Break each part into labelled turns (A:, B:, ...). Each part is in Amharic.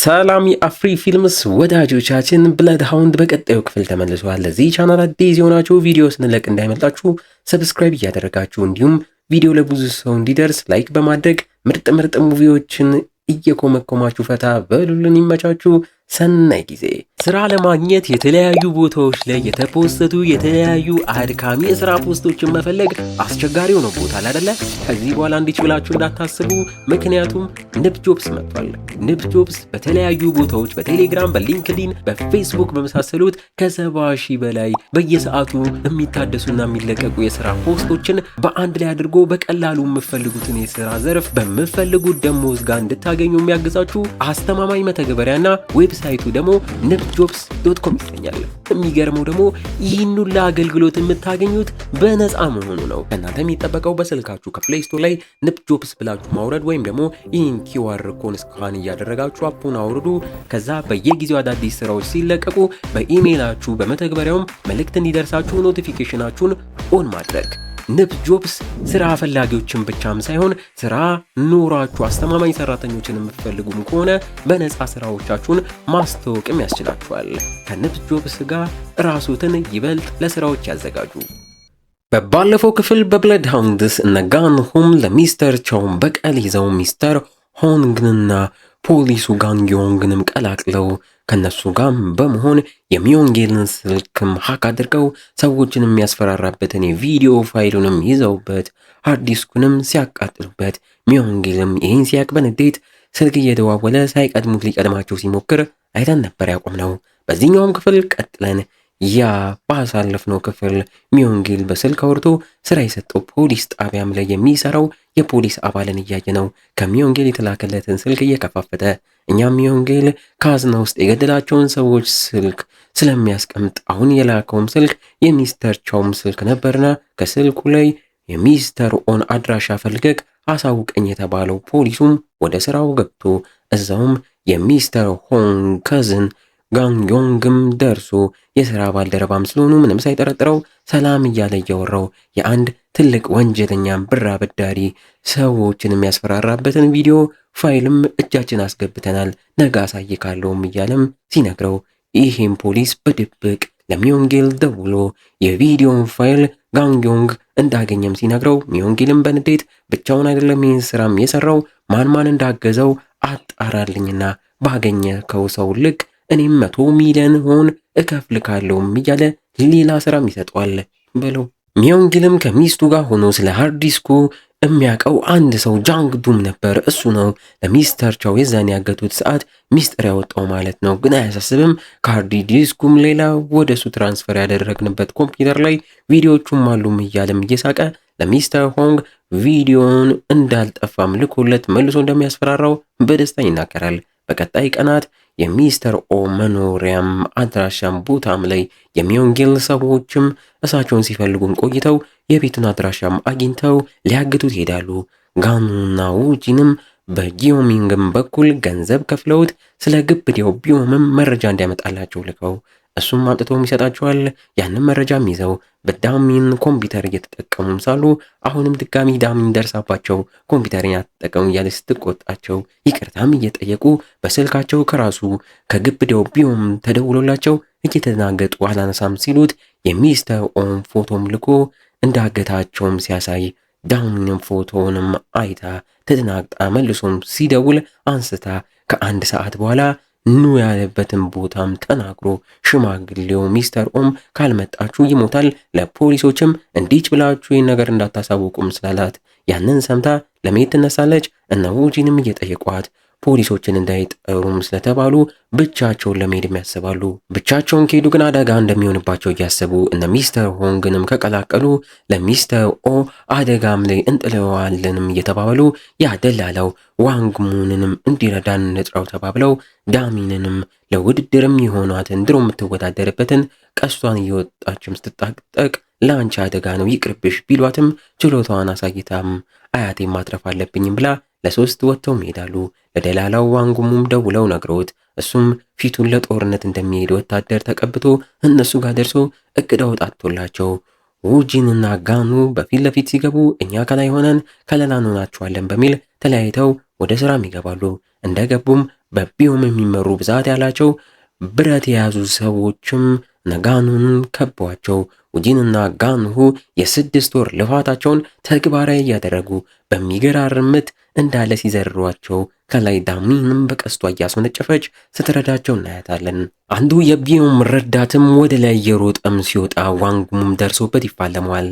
A: ሰላም የአፍሪ ፊልምስ ወዳጆቻችን፣ ብለድ ሃውንድ በቀጣዩ ክፍል ተመልሷል። ለዚህ ቻናል አዲስ የሆናችሁ ቪዲዮ ስንለቅ እንዳይመልጣችሁ ሰብስክራይብ እያደረጋችሁ እንዲሁም ቪዲዮ ለብዙ ሰው እንዲደርስ ላይክ በማድረግ ምርጥ ምርጥ እየኮመኮማችሁ ፈታ በሉልን። ይመቻችሁ። ሰናይ ጊዜ። ስራ ለማግኘት የተለያዩ ቦታዎች ላይ የተፖስተቱ የተለያዩ አድካሚ የስራ ፖስቶችን መፈለግ አስቸጋሪ ሆኖበታል አይደለ? ከዚህ በኋላ እንዲች ብላችሁ እንዳታስቡ፣ ምክንያቱም ንብ ጆብስ መጥቷል። ንብ ጆብስ በተለያዩ ቦታዎች በቴሌግራም፣ በሊንክዲን፣ በፌስቡክ በመሳሰሉት ከ70,000 በላይ በየሰዓቱ የሚታደሱና የሚለቀቁ የስራ ፖስቶችን በአንድ ላይ አድርጎ በቀላሉ የምፈልጉትን የስራ ዘርፍ በምፈልጉት ደሞዝ ጋር እንድታገኙ የሚያግዛችሁ አስተማማኝ መተግበሪያና ዌብሳይቱ ደግሞ nipjobs.com ይገኛል። የሚገርመው ደግሞ ይህን ሁሉ አገልግሎት የምታገኙት በነፃ መሆኑ ነው። ከእናንተ የሚጠበቀው በስልካችሁ ከፕሌይ ስቶር ላይ nipjobs ብላችሁ ማውረድ ወይም ደግሞ ይህን QR ኮድ ስካን እያደረጋችሁ አፑን አውርዱ። ከዛ በየጊዜው አዳዲስ ስራዎች ሲለቀቁ በኢሜይላችሁ በመተግበሪያውም መልእክት እንዲደርሳችሁ ኖቲፊኬሽናችሁን ኦን ማድረግ። ንብ ጆብስ ስራ ፈላጊዎችን ብቻም ሳይሆን ስራ ኑሯችሁ አስተማማኝ ሰራተኞችን የምትፈልጉም ከሆነ በነፃ ስራዎቻችሁን ማስተዋወቅም ያስችላችኋል። ከንብ ጆብስ ጋር ራስዎትን ይበልጥ ለስራዎች ያዘጋጁ። በባለፈው ክፍል በብለድ ሃውንድስ እነ ጋን ሆም ለሚስተር ቻውን በቀል ይዘው ሚስተር ሆንግንና ፖሊሱ ጋንጊዮንግንም ቀላቅለው ከነሱ ጋር በመሆን የሚዮንጌልን ስልክም ሀክ አድርገው ሰዎችን የሚያስፈራራበትን የቪዲዮ ፋይሉንም ይዘውበት ሃርድ ዲስኩንም ሲያቃጥሉበት ሚዮንጌልም ይህን ሲያቅ በንዴት ስልክ እየደዋወለ ሳይቀድሙት ሊቀድማቸው ሲሞክር አይተን ነበር ያቆምነው። በዚህኛውም ክፍል ቀጥለን ያ ባሳለፍነው ክፍል ሚዮንጌል በስልክ አውርቶ ስራ የሰጠው ፖሊስ ጣቢያም ላይ የሚሰራው የፖሊስ አባልን እያየ ነው ከሚዮንጌል የተላከለትን ስልክ እየከፋፈተ። እኛም ሚዮንጌል ካዝና ውስጥ የገደላቸውን ሰዎች ስልክ ስለሚያስቀምጥ አሁን የላከውም ስልክ የሚስተር ቻውም ስልክ ነበርና ከስልኩ ላይ የሚስተር ኦን አድራሻ ፈልገግ አሳውቀኝ የተባለው ፖሊሱም ወደ ስራው ገብቶ እዛውም የሚስተር ሆን ከዝን ጋንጊዮንግም ደርሶ የሥራ ባልደረባም ስለሆኑ ምንም ሳይጠረጥረው ሰላም እያለ እያወራው የአንድ ትልቅ ወንጀለኛ ብር አበዳሪ ሰዎችን የሚያስፈራራበትን ቪዲዮ ፋይልም እጃችን አስገብተናል ነገ አሳይካለሁም እያለም ሲነግረው ይሄም ፖሊስ በድብቅ ለሚዮንጌል ደውሎ የቪዲዮን ፋይል ጋንጊዮንግ እንዳገኘም ሲነግረው ሚዮንጌልም በንዴት ብቻውን አይደለም ይህን ስራም የሰራው ማን እንዳገዘው አጣራልኝና ባገኘከው ሰው ልክ እኔም 100 ሚሊዮን ሆን እከፍልካለሁም እያለ ሌላ ስራም ይሰጠዋል ብለው። ሚዮንጌልም ከሚስቱ ጋር ሆኖ ስለ ሃርድ ዲስኩ የሚያውቀው አንድ ሰው ጃንግ ዱም ነበር። እሱ ነው ለሚስተር ቻው የዛን ያገቱት ሰዓት ሚስጥር ያወጣው ማለት ነው። ግን አያሳስብም፣ ከሃርድ ዲስኩም ሌላ ወደ እሱ ትራንስፈር ያደረግንበት ኮምፒውተር ላይ ቪዲዮቹም አሉም እያለም እየሳቀ ለሚስተር ሆንግ ቪዲዮን እንዳልጠፋም ልኮለት መልሶ እንደሚያስፈራራው በደስታ ይናገራል። በቀጣይ ቀናት የሚስተር ኦ መኖሪያም አድራሻም ቦታም ላይ የሚዮንጌል ሰዎችም እሳቸውን ሲፈልጉም ቆይተው የቤቱን አድራሻም አግኝተው ሊያግቱት ይሄዳሉ። ጋኑና ውጂንም በጊዮሚንግም በኩል ገንዘብ ከፍለውት ስለ ግብዴው ቢዮምም መረጃ እንዲያመጣላቸው ልከው እሱም አምጥቶም ይሰጣቸዋል። ያንን መረጃም ይዘው በዳሚን ኮምፒውተር እየተጠቀሙም ሳሉ አሁንም ድጋሚ ዳሚን ደርሳባቸው ኮምፒውተርን ያተጠቀሙ እያለ ስትቆጣቸው ይቅርታም እየጠየቁ በስልካቸው ከራሱ ከግብዴው ቢዮም ተደውሎላቸው እየተናገጡ አላነሳም ሲሉት የሚስተር ኦን ፎቶም ልኮ እንዳገታቸውም ሲያሳይ ዳሚንም ፎቶንም አይታ ተደናግጣ መልሶም ሲደውል አንስታ ከአንድ ሰዓት በኋላ ኑ ያለበትን ቦታም ተናግሮ ሽማግሌው ሚስተር ኦም ካልመጣችሁ ይሞታል፣ ለፖሊሶችም እንዲች ብላችሁ ይህን ነገር እንዳታሳውቁም ስላላት ያንን ሰምታ ለመሄድ ትነሳለች። እነ ውጂንም እየጠየቋት ፖሊሶችን እንዳይጠሩም ስለተባሉ ብቻቸውን ለመሄድ ያስባሉ። ብቻቸውን ከሄዱ ግን አደጋ እንደሚሆንባቸው እያሰቡ እነ ሚስተር ሆንግንም ከቀላቀሉ ለሚስተር ኦ አደጋም ላይ እንጥለዋለንም እየተባባሉ ያደላለው ዋንግሙንንም እንዲረዳን እንጥራው ተባብለው ዳሚንንም ለውድድርም የሆኗትን ድሮ የምትወዳደርበትን ቀስቷን እየወጣችም ስትጣጠቅ ለአንቺ አደጋ ነው ይቅርብሽ ቢሏትም ችሎታዋን አሳይታም አያቴ ማትረፍ አለብኝም ብላ ለሶስት ወጥተው ይሄዳሉ። ለደላላው ዋንጉሙም ደውለው ነግሮት እሱም ፊቱን ለጦርነት እንደሚሄድ ወታደር ተቀብቶ እነሱ ጋር ደርሶ እቅድ አውጣቶላቸው ውጂንና ጋኑ በፊት ለፊት ሲገቡ እኛ ከላይ ሆነን ከለላ እንሆናቸዋለን በሚል ተለያይተው ወደ ስራም ይገባሉ። እንደገቡም በቢዮም የሚመሩ ብዛት ያላቸው ብረት የያዙ ሰዎችም ነጋኑን ከቧቸው ውጂንና ጋንሁ የ6 ወር ልፋታቸውን ተግባራዊ እያደረጉ በሚገራርም ምት እንዳለ ሲዘርሯቸው ከላይ ዳሚንም በቀስቷ እያስወነጨፈች ስትረዳቸው እናያታለን። አንዱ የቢዮም ረዳትም ወደ ላይ የሮጠም ሲወጣ ዋንጉም ደርሶበት ይፋለመዋል።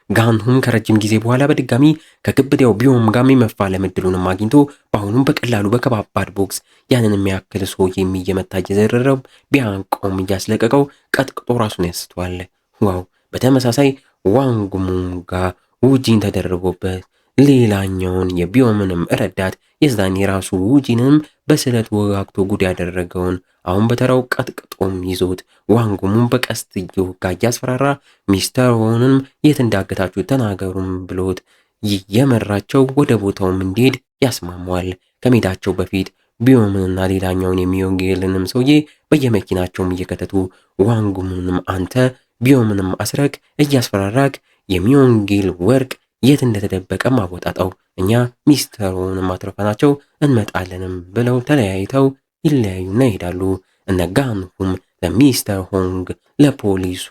A: ጋንሁም ከረጅም ጊዜ በኋላ በድጋሚ ከግብዳው ቢዮም ጋር የመፋለም ዕድሉንም አግኝቶ በአሁኑም በቀላሉ በከባባድ ቦክስ ያንን የሚያክል ሰው እየመታ እየዘረረው ቢያንቀውም እያስለቀቀው ቀጥቅጦ ራሱን ያስተዋል። ዋው! በተመሳሳይ ዋንጉሙጋ ውጂን ተደርጎበት ሌላኛውን የቢዮምንም ረዳት የዛኔ ራሱ ውጂንም በስለት ወጋግቶ ጉድ ያደረገውን አሁን በተራው ቀጥቅጦም ይዞት ዋንጉሙን በቀስት እየወጋ እያስፈራራ ሚስተር ኦንም የት እንዳገታችሁ ተናገሩም ብሎት የመራቸው ወደ ቦታውም እንዲሄድ ያስማማዋል። ከሜዳቸው በፊት ቢዮምንና ሌላኛውን የሚዮንጌልንም ሰውዬ በየመኪናቸውም እየከተቱ ዋንጉሙንም አንተ ቢዮምንም አስረክ እያስፈራራክ የሚዮንጌል ወርቅ የት እንደተደበቀ ማወጣጣው እኛ ሚስተር ኦንም አትረፈናቸው እንመጣለንም ብለው ተለያይተው ይለያዩና ይሄዳሉ። እነ ጋንሁም ለሚስተር ሆንግ ለፖሊሱ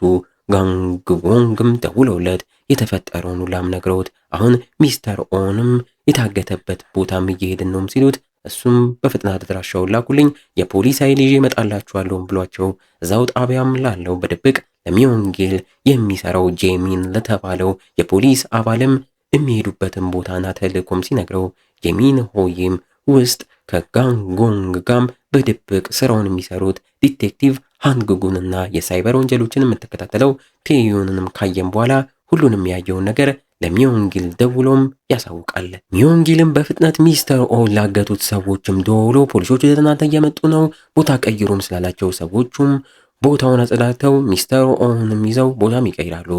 A: ጋንግዎንግም ደውለውለት የተፈጠረውን ሁላም ነግረውት አሁን ሚስተር ኦንም የታገተበት ቦታም እየሄድን ነውም ሲሉት እሱም በፍጥነት አድራሻውን ላኩልኝ የፖሊስ ኃይል ይዤ እመጣላችኋለሁ ብሏቸው እዛው ጣቢያም ላለው በድብቅ ለሚዮንጌል የሚሰራው ጄሚን ለተባለው የፖሊስ አባልም የሚሄዱበትን ቦታና ተልእኮም ሲነግረው ጄሚን ሆይም ውስጥ ከጋንጎንግ ጋም በድብቅ ስራውን የሚሰሩት ዲቴክቲቭ ሃንግጉንና የሳይበር ወንጀሎችን የምትከታተለው ቴዩንንም ካየም በኋላ ሁሉንም ያየውን ነገር ለሚዮንጊል ደውሎም ያሳውቃል። ሚዮንጊልም በፍጥነት ሚስተር ኦ ላገቱት ሰዎችም ደውሎ ፖሊሶቹ ተናንተ እየመጡ ነው ቦታ ቀይሩም ስላላቸው ሰዎቹም ቦታውን አጸዳድተው ሚስተር ኦንም ይዘው ቦታም ይቀይራሉ።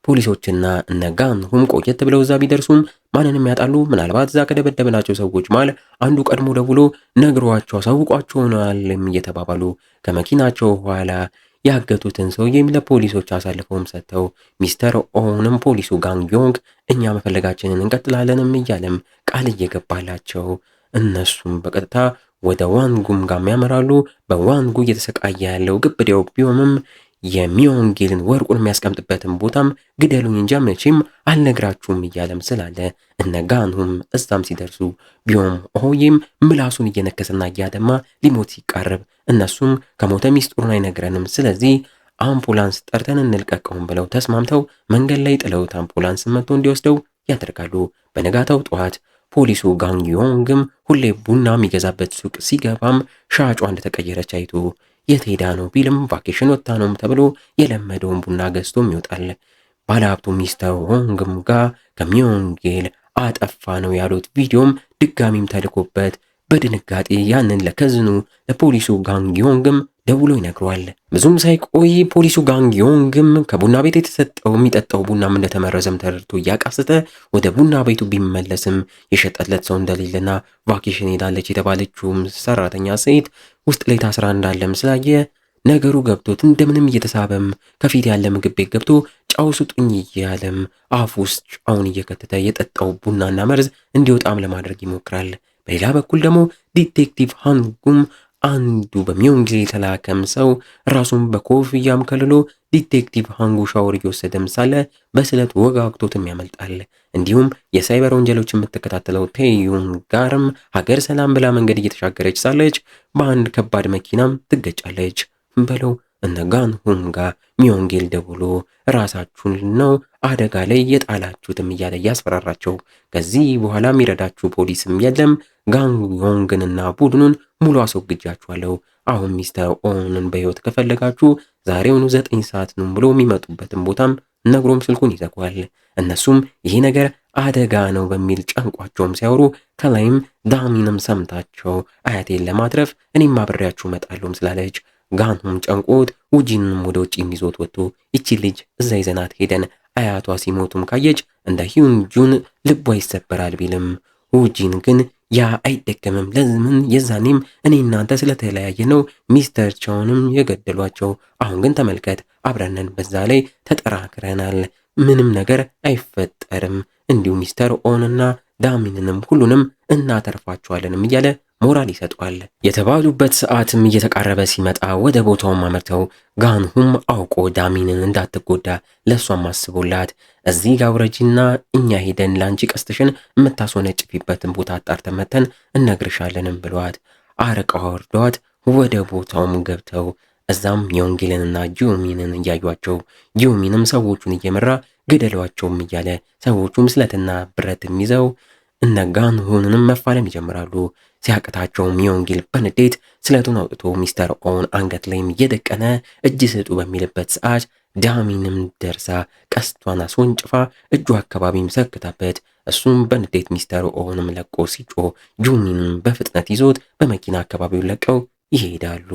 A: ፖሊሶችና እነ ጋንሁም ቆየት ብለው እዛ ቢደርሱም ማንንም ያጣሉ። ምናልባት እዛ ከደበደብናቸው ሰዎች መሃል አንዱ ቀድሞ ደውሎ ነግሯቸው አሳውቋቸው ሆኗልም እየተባባሉ ከመኪናቸው ኋላ ያገቱትን ሰውዬም ለፖሊሶች አሳልፈውም ሰጥተው ሚስተር ኦንም ፖሊሱ ጋንግዮንግ እኛ መፈለጋችንን እንቀጥላለንም እያለም ቃል እየገባላቸው እነሱም በቀጥታ ወደ ዋንጉም ጋር ያመራሉ። በዋንጉ እየተሰቃየ ያለው ግብዳው ቢዮምም የሚዮንጌልን ወርቁን የሚያስቀምጥበትን ቦታም ግደሉኝ እንጂ መቼም አልነግራችሁም እያለም ስላለ እነ ጋንሁም እዛም ሲደርሱ ቢዮም ሆይም ምላሱን እየነከሰና እያደማ ሊሞት ሲቃረብ እነሱም ከሞተ ሚስጥሩን አይነግረንም ስለዚህ አምቡላንስ ጠርተን እንልቀቀውም ብለው ተስማምተው መንገድ ላይ ጥለውት አምቡላንስ መጥቶ እንዲወስደው ያደርጋሉ። በነጋታው ጠዋት ፖሊሱ ጋንግዮንግም ሁሌ ቡና የሚገዛበት ሱቅ ሲገባም ሻጯ እንደተቀየረች አይቶ የት ሄዳ ነው ቢልም ቫኬሽን ወጥታ ነው ተብሎ የለመደውን ቡና ገዝቶም ይወጣል። ባለሀብቱ ሚስተር ሆንግም ጋር ከሚዮንጌል አጠፋ ነው ያሉት ቪዲዮም ድጋሚም ተልኮበት በድንጋጤ ያንን ለከዝኑ ለፖሊሱ ጋንግዮንግም ደውሎ ይነግረዋል። ብዙም ሳይቆይ ፖሊሱ ጋንግዮንግም ከቡና ቤት የተሰጠው የሚጠጣው ቡናም እንደተመረዘም ተረድቶ እያቃሰተ ወደ ቡና ቤቱ ቢመለስም የሸጠለት ሰው እንደሌለና ቫኬሽን ሄዳለች የተባለችውም ሰራተኛ ሴት ውስጥ ላይ ታስራ እንዳለም ስላየ ነገሩ ገብቶት እንደምንም እየተሳበም ከፊት ያለ ምግብ ቤት ገብቶ ጫው ስጡኝ እያለም አፍ ውስጥ ጫውን እየከተተ የጠጣው ቡናና መርዝ እንዲወጣም ለማድረግ ይሞክራል። በሌላ በኩል ደግሞ ዲቴክቲቭ ሃንጉም አንዱ በሚዮንጌል የተላከም ሰው ራሱን በኮፍያም ከልሎ ዲቴክቲቭ ሃንጉ ሻወር እየወሰደም ሳለ በስለት ወጋግቶትም ያመልጣል። እንዲሁም የሳይበር ወንጀሎች የምትከታተለው ቴዩን ጋርም ሀገር ሰላም ብላ መንገድ እየተሻገረች ሳለች በአንድ ከባድ መኪናም ትገጫለች። በለው እነ ጋንሁም ጋር ሚዮንጌል ደውሎ ራሳችሁን ነው አደጋ ላይ የጣላችሁትም እያለ እያስፈራራቸው ከዚህ በኋላ የሚረዳችሁ ፖሊስም የለም ጋንግዮንግንና ቡድኑን ሙሉ አስወግጃችኋለሁ። አሁን ሚስተር ኦንን በህይወት ከፈለጋችሁ ዛሬውኑ 9 ሰዓት ነው ብሎ የሚመጡበትን ቦታም ነግሮም ስልኩን ይዘጓል። እነሱም ይሄ ነገር አደጋ ነው በሚል ጨንቋቸውም ሲያወሩ ከላይም ዳሚንም ሰምታቸው አያቴን ለማትረፍ እኔም አብሬያችሁ እመጣለሁም ስላለች ጋንሁም ጨንቆት ውጂንም ወደ ውጭ ይዞት ወጥቶ ይቺ ልጅ እዛ ይዘናት ሄደን አያቷ ሲሞቱም ካየች እንደ ሂዩንጁን ልቧ ይሰበራል ቢልም ውጂን ግን ያ አይደገምም። ለምን የዛኔም እኔ እናንተ ስለተለያየ ነው ሚስተር ቻውንም የገደሏቸው። አሁን ግን ተመልከት አብረነን በዛ ላይ ተጠራክረናል። ምንም ነገር አይፈጠርም። እንዲሁ ሚስተር ኦንና ዳሚንንም ሁሉንም እናተርፋቸዋለንም እያለ ሞራል ይሰጠዋል። የተባሉበት ሰዓትም እየተቃረበ ሲመጣ ወደ ቦታውም አመርተው ጋንሁም አውቆ ዳሚንን እንዳትጎዳ ለእሷም አስቦላት እዚህ ጋር ውረጂና እኛ ሄደን ለአንቺ ቀስትሽን የምታስወነጭፊበትን ቦታ አጣርተን መተን እነግርሻለንም ብሏት አርቀው ወርዷት ወደ ቦታውም ገብተው እዛም ዮንጊልንና ጂዮሚንን እያዩቸው ጂዮሚንም ሰዎቹን እየመራ ግደሏቸውም እያለ ሰዎቹም ስለትና ብረትም ይዘው እነ ጋንሁንንም መፋለም ይጀምራሉ። ሲያቅታቸውም ዮንጊል በንዴት ስለቱን አውጥቶ ሚስተር ኦውን አንገት ላይም እየደቀነ እጅ ስጡ በሚልበት ሰዓት ዳሚንም ደርሳ ቀስቷን አስወንጭፋ እጁ አካባቢም ሰክታበት እሱም በንዴት ሚስተር ኦውንም ለቆ ሲጮ ጂዮሚንም በፍጥነት ይዞት በመኪና አካባቢውን ለቀው ይሄዳሉ።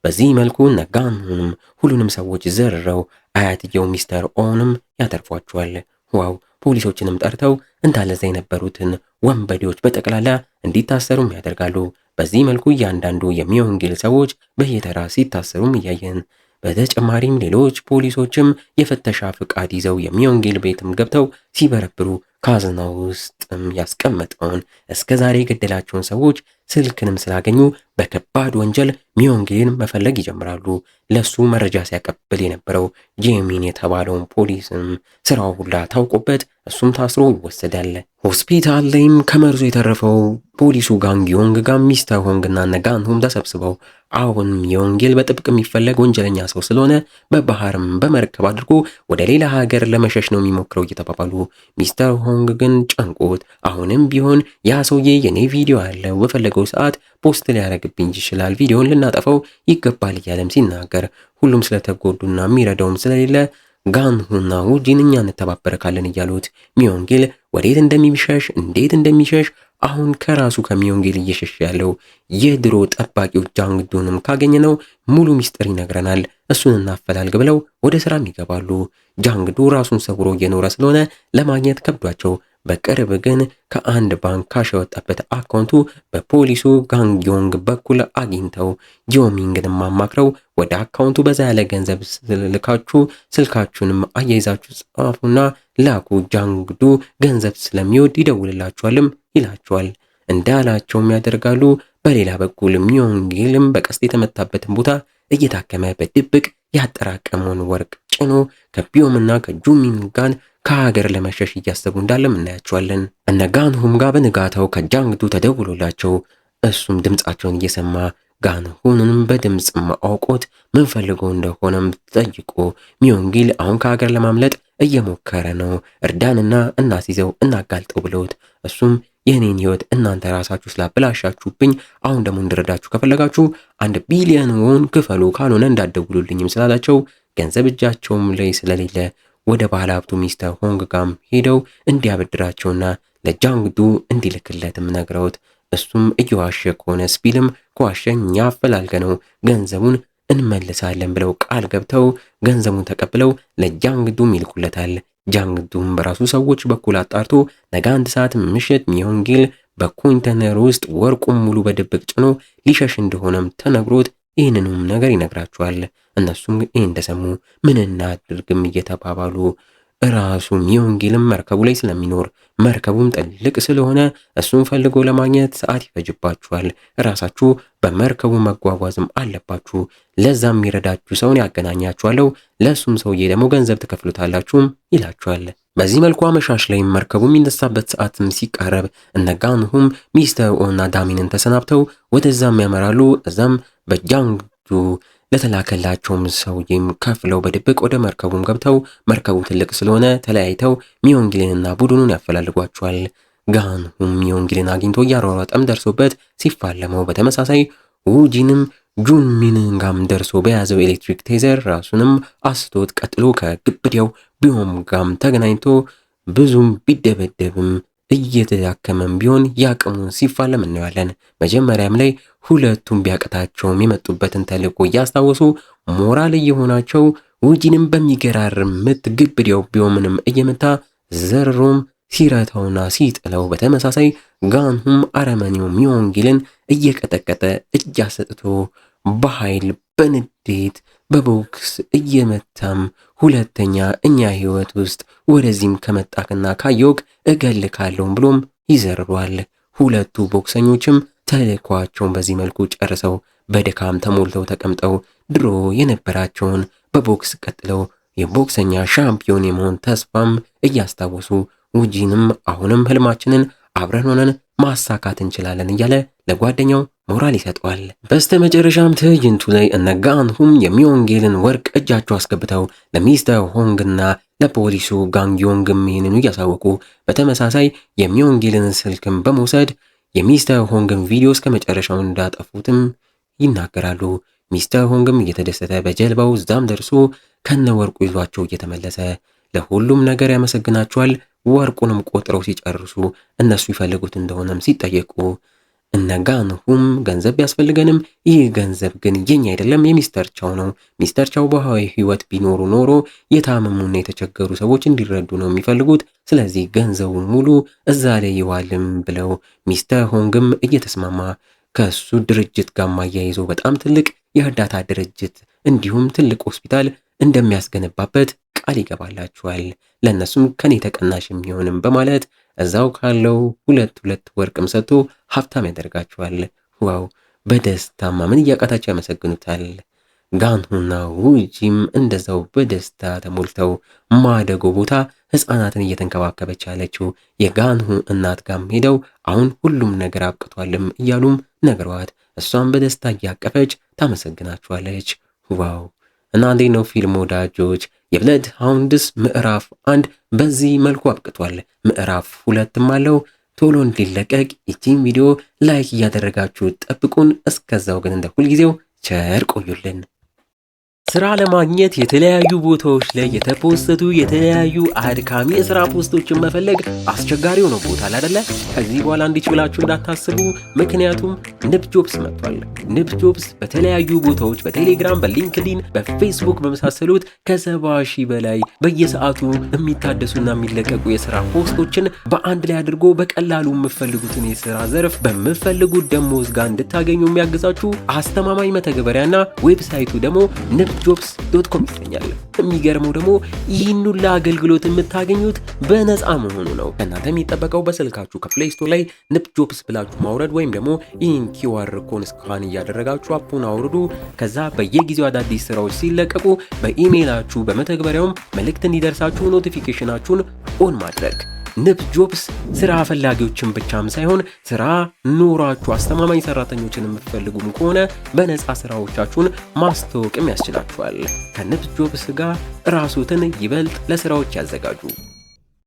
A: በዚህ መልኩ እነ ጋንሁንም ሁሉንም ሰዎች ዘርረው አያትየው ሚስተር ኦውንም ያተርፏቸዋል። ዋው! ፖሊሶችንም ጠርተው እንዳለዛ የነበሩትን ወንበዴዎች በጠቅላላ እንዲታሰሩም ያደርጋሉ። በዚህ መልኩ እያንዳንዱ የሚዮንጊል ሰዎች በየተራ ሲታሰሩም እያየን በተጨማሪም ሌሎች ፖሊሶችም የፍተሻ ፍቃድ ይዘው የሚዮንጊል ቤትም ገብተው ሲበረብሩ ካዝናው ውስጥም ያስቀመጠውን እስከዛሬ የገደላቸውን ሰዎች ስልክንም ስላገኙ በከባድ ወንጀል ሚዮንጊልን መፈለግ ይጀምራሉ። ለሱ መረጃ ሲያቀብል የነበረው ጄሚን የተባለውን ፖሊስም ስራው ሁላ ታውቆበት እሱም ታስሮ ይወሰዳል። ሆስፒታል ላይም ከመርዙ የተረፈው ፖሊሱ ጋንግዮንግ ጋር ሚስተር ሆንግና ነጋንሁም ተሰብስበው አሁን ዮንጊል በጥብቅ የሚፈለግ ወንጀለኛ ሰው ስለሆነ በባህርም በመርከብ አድርጎ ወደ ሌላ ሀገር ለመሸሽ ነው የሚሞክረው እየተባባሉ ሚስተር ሆንግ ግን ጨንቆት አሁንም ቢሆን ያ ሰውዬ የኔ ቪዲዮ አለው በፈለገው ሰዓት ፖስት ሊያደርግብኝ ይችላል፣ ቪዲዮን ልናጠፋው ይገባል እያለም ሲናገር ሁሉም ስለተጎዱና የሚረዳውም ስለሌለ ጋንሁና ውጂን እኛ እንተባበረካለን እያሉት ሚዮንጊል ወዴት እንደሚሸሽ እንዴት እንደሚሸሽ አሁን ከራሱ ከሚዮንጊል እየሸሽ ያለው የድሮ ጠባቂው ጃንግዱንም ካገኘነው ሙሉ ሚስጥር ይነግረናል፣ እሱን እናፈላልግ ብለው ወደ ስራም ይገባሉ። ጃንግዱ ራሱን ሰውሮ እየኖረ ስለሆነ ለማግኘት ከብዷቸው በቅርብ ግን ከአንድ ባንክ ካሽ የወጣበት አካውንቱ በፖሊሱ ጋንግዮንግ በኩል አግኝተው ጂዮሚንግንም አማክረው ወደ አካውንቱ በዛ ያለ ገንዘብ ልካችሁ ስልካችሁንም አያይዛችሁ ጻፉና ላኩ፣ ጃንግዱ ገንዘብ ስለሚወድ ይደውልላችኋልም ይላቸዋል። እንዳላቸውም ያደርጋሉ። በሌላ በኩል ሚዮንጊልም በቀስት የተመታበትን ቦታ እየታከመ በድብቅ ያጠራቀመውን ወርቅ ጭኖ ከቢዮምና ከጁሚን ጋር ከሀገር ለመሸሽ እያሰቡ እንዳለም እናያቸዋለን። እነ ጋንሁም ጋር በንጋታው ከጃንግዱ ተደውሎላቸው እሱም ድምፃቸውን እየሰማ ጋንሁንም በድምፅ አውቆት ምን ፈልገው እንደሆነም ጠይቆ ሚዮንጊል አሁን ከሀገር ለማምለጥ እየሞከረ ነው፣ እርዳንና እናስይዘው እናጋልጠው ብለውት እሱም የኔን ህይወት እናንተ ራሳችሁ ስላበላሻችሁብኝ አሁን ደግሞ እንድረዳችሁ ከፈለጋችሁ 1 ቢሊዮን ወን ክፈሉ፣ ካልሆነ እንዳትደውሉልኝም ስላላቸው ገንዘብ እጃቸውም ላይ ስለሌለ ወደ ባለ ሀብቱ ሚስተር ሆንግ ጋም ሄደው እንዲያበድራቸውና ለጃንግዱ እንዲልክለትም ነግረውት እሱም እየዋሸ ከሆነ ስፒልም ከዋሸኝ ያፈላልገ ነው ገንዘቡን እንመልሳለን ብለው ቃል ገብተው ገንዘቡን ተቀብለው ለጃንግዱም ይልኩለታል። ጃንግዱም በራሱ ሰዎች በኩል አጣርቶ ነገ 1 ሰዓት ምሽት ሚዮንጊል በኮንቴነር ውስጥ ወርቁን ሙሉ በድብቅ ጭኖ ሊሸሽ እንደሆነም ተነግሮት ይህንንም ነገር ይነግራቸዋል። እነሱም ይህን እንደሰሙ ምን እናድርግም እየተባባሉ ራሱ ሚዮንጊልም መርከቡ ላይ ስለሚኖር መርከቡም ጥልቅ ስለሆነ እሱን ፈልጎ ለማግኘት ሰዓት ይፈጅባችኋል፣ ራሳችሁ በመርከቡ መጓጓዝም አለባችሁ፣ ለዛም የሚረዳችሁ ሰውን ያገናኛችኋለሁ፣ ለሱም ሰውዬ ደግሞ ገንዘብ ትከፍሉታላችሁም ይላችኋል። በዚህ መልኩ አመሻሽ ላይ መርከቡ የሚነሳበት ሰዓትም ሲቃረብ እነ ጋንሁም ሚስተር ኦና ዳሚንን ተሰናብተው ወደዛም ያመራሉ። እዛም በጃንግዱ ለተላከላቸውም ሰውዬም ከፍለው በድብቅ ወደ መርከቡም ገብተው መርከቡ ትልቅ ስለሆነ ተለያይተው ሚዮንጊልንና ቡድኑን ያፈላልጓቸዋል። ጋንሁም ሚዮንጊልን አግኝቶ እያሯሯጠም ደርሶበት ሲፋለመው በተመሳሳይ ውጂንም ጁንሚንን ጋም ደርሶ በያዘው ኤሌክትሪክ ቴዘር ራሱንም አስቶት ቀጥሎ ከግብዲያው ቢዮም ጋም ተገናኝቶ ብዙም ቢደበደብም እየተዳከመም ቢሆን ያቅሙን ሲፋለም እናያለን። መጀመሪያም ላይ ሁለቱም ቢያቀታቸውም የመጡበትን ተልዕኮ እያስታወሱ ሞራል እየሆናቸው ውጂንም በሚገራርም ምት ግብዲያው ቢዮምንም እየመታ ዘርሮም ሲረታውና ሲጥለው በተመሳሳይ ጋንሁም አረመኔው ሚዮንጊልን እየቀጠቀጠ እጅ አሰጥቶ በኃይል በንዴት በቦክስ እየመታም ሁለተኛ እኛ ህይወት ውስጥ ወደዚህም ከመጣክና ካየውክ እገልካለሁም ብሎም ይዘርሯል። ሁለቱ ቦክሰኞችም ተልዕኳቸውን በዚህ መልኩ ጨርሰው በድካም ተሞልተው ተቀምጠው ድሮ የነበራቸውን በቦክስ ቀጥለው የቦክሰኛ ሻምፒዮን የመሆን ተስፋም እያስታወሱ ውጂንም አሁንም ህልማችንን አብረን ሆነን ማሳካት እንችላለን እያለ ለጓደኛው ሞራል ይሰጠዋል። በስተመጨረሻም ትዕይንቱ ላይ እነ ጋንሁም የሚዮንጌልን ወርቅ እጃቸው አስገብተው ለሚስተር ሆንግና ለፖሊሱ ጋንግዮንግም ይህንኑ እያሳወቁ በተመሳሳይ የሚዮንጌልን ስልክም በመውሰድ የሚስተር ሆንግን ቪዲዮ እስከ መጨረሻው እንዳጠፉትም ይናገራሉ። ሚስተር ሆንግም እየተደሰተ በጀልባው እዛም ደርሶ ከነ ወርቁ ይዟቸው እየተመለሰ ለሁሉም ነገር ያመሰግናቸዋል። ወርቁንም ቆጥረው ሲጨርሱ እነሱ ይፈልጉት እንደሆነም ሲጠየቁ እነ ጋንሁም ገንዘብ ቢያስፈልገንም ይህ ገንዘብ ግን የኛ አይደለም የሚስተር ቻው ነው። ሚስተር ቻው በህዋዊ ህይወት ቢኖሩ ኖሮ የታመሙና የተቸገሩ ሰዎች እንዲረዱ ነው የሚፈልጉት። ስለዚህ ገንዘቡ ሙሉ እዛ ላይ ይዋልም ብለው ሚስተር ሆንግም እየተስማማ ከሱ ድርጅት ጋር ማያይዞ በጣም ትልቅ የእርዳታ ድርጅት እንዲሁም ትልቅ ሆስፒታል እንደሚያስገነባበት ቃል ይገባላቸዋል። ለእነሱም ከኔ ተቀናሽ የሚሆንም በማለት እዛው ካለው ሁለት ወርቅም ሰጥቶ ሀብታም ያደርጋቸዋል። ዋው በደስታማ ምን እያቃታቸው ያመሰግኑታል። ጋንሁና ውጂም እንደዛው በደስታ ተሞልተው ማደጎ ቦታ ህፃናትን እየተንከባከበች ያለችው የጋንሁ እናት ጋር ሄደው አሁን ሁሉም ነገር አብቅቷልም እያሉም ነግረዋት እሷም በደስታ እያቀፈች ታመሰግናቸዋለች። ዋው እና እንዴት ነው ፊልም ወዳጆች? የብለድ ሃውንድስ ምዕራፍ 1 በዚህ መልኩ አብቅቷል። ምዕራፍ 2ም አለው። ቶሎ እንዲለቀቅ ይህን ቪዲዮ ላይክ እያደረጋችሁ ጠብቁን። እስከዛው ግን እንደ ሁልጊዜው ቸር ቆዩልን። ስራ ለማግኘት የተለያዩ ቦታዎች ላይ የተፖስተቱ የተለያዩ አድካሚ የስራ ፖስቶችን መፈለግ አስቸጋሪ ሆኖ ቦታ አይደለ? ከዚህ በኋላ እንዲች ብላችሁ እንዳታስቡ። ምክንያቱም ንብ ጆብስ መጥቷል። ንብ ጆብስ በተለያዩ ቦታዎች በቴሌግራም፣ በሊንክዲን፣ በፌስቡክ በመሳሰሉት ከ70,000 በላይ በየሰዓቱ የሚታደሱና የሚለቀቁ የስራ ፖስቶችን በአንድ ላይ አድርጎ በቀላሉ የምትፈልጉትን የስራ ዘርፍ በምትፈልጉት ደሞዝ ጋር እንድታገኙ የሚያግዛችሁ አስተማማኝ መተግበሪያና ዌብሳይቱ ደግሞ ንብ jobs.com ይገኛል። የሚገርመው ደግሞ ይህን ሁሉ አገልግሎት የምታገኙት በነፃ መሆኑ ነው። ከእናንተ የሚጠበቀው በስልካችሁ ከፕሌይ ስቶር ላይ ንብ ጆብስ ብላችሁ ማውረድ ወይም ደግሞ ይህን QR ኮድ ስካን እያደረጋችሁ አፑን አውርዱ። ከዛ በየጊዜው አዳዲስ ስራዎች ሲለቀቁ በኢሜይላችሁ በመተግበሪያውም መልእክት እንዲደርሳችሁ ኖቲፊኬሽናችሁን ኦን ማድረግ። ንብ ጆብስ ስራ ፈላጊዎችን ብቻም ሳይሆን ስራ ኖራችሁ አስተማማኝ ሰራተኞችን የምትፈልጉም ከሆነ በነፃ ስራዎቻችሁን ማስተዋወቅም ያስችላችኋል። ከንብ ጆብስ ጋር ራስዎትን ይበልጥ ለስራዎች ያዘጋጁ።